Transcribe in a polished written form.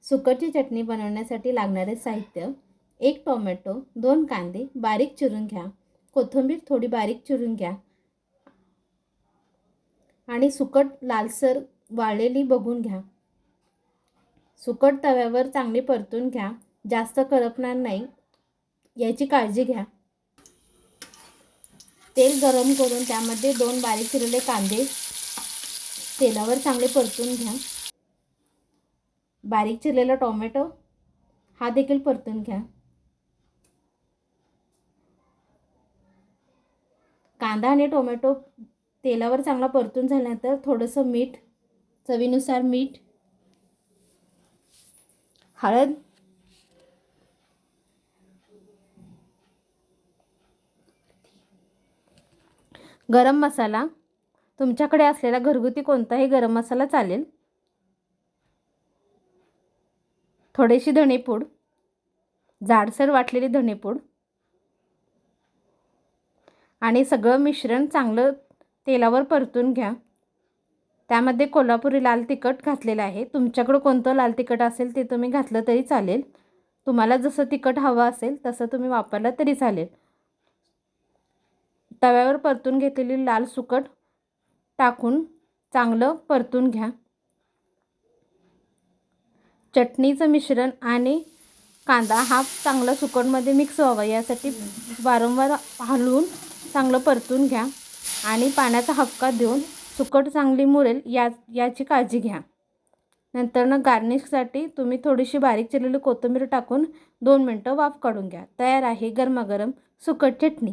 सुकटची चटणी बनवण्यासाठी लागणारे साहित्य: 1 टोमॅटो, 2 कांदे बारीक चिरून घ्या, कोथिंबीर थोडी बारीक चिरून घ्या आणि सुकट लालसर वाळलेली बघून घ्या. सुकट तव्यावर चांगली परतून घ्या, जास्त करपणार नाही याची काळजी घ्या. तेल गरम करून त्यामध्ये 2 बारीक चिरलेले कांदे तेलावर चांगले परतून घ्या. बारीक चिरलेला टोमॅटो हा देखील परतून घ्या. कांदा आणि टोमॅटो तेलावर चांगला परतून झाल्यानंतर थोडंसं मीठ, चवीनुसार मीठ, हळद, गरम मसाला, तुमच्याकडे असलेला घरगुती कोणताही गरम मसाला चालेल, थोडीशी धणेपूड, जाडसर वाटलेली धणेपूड आणि सगळं मिश्रण चांगलं तेलावर परतून घ्या. त्यामध्ये कोल्हापुरी लाल तिखट घातलेलं आहे. तुमच्याकडे कोणतं लाल तिखट असेल ते तुम्ही घातलं तरी चालेल. तुम्हाला जसं तिखट हवं असेल तसं तुम्ही वापरलं तरी चालेल. तव्यावर परतून घेतलेली लाल सुकट टाकून चांगलं परतून घ्या. चटणीचं मिश्रण आणि कांदा हा चांगला सुकटमध्ये मिक्स व्हावा यासाठी वारंवार हलवून चांगलं परतून घ्या आणि पाण्याचा हबका देऊन सुकट चांगली मुरेल याची काळजी घ्या. नंतरनं गार्निशसाठी तुम्ही थोडीशी बारीक चिरलेली कोथिंबीर टाकून 2 मिनिटं वाफ काढून घ्या. तयार आहे गरमागरम सुकट चटणी.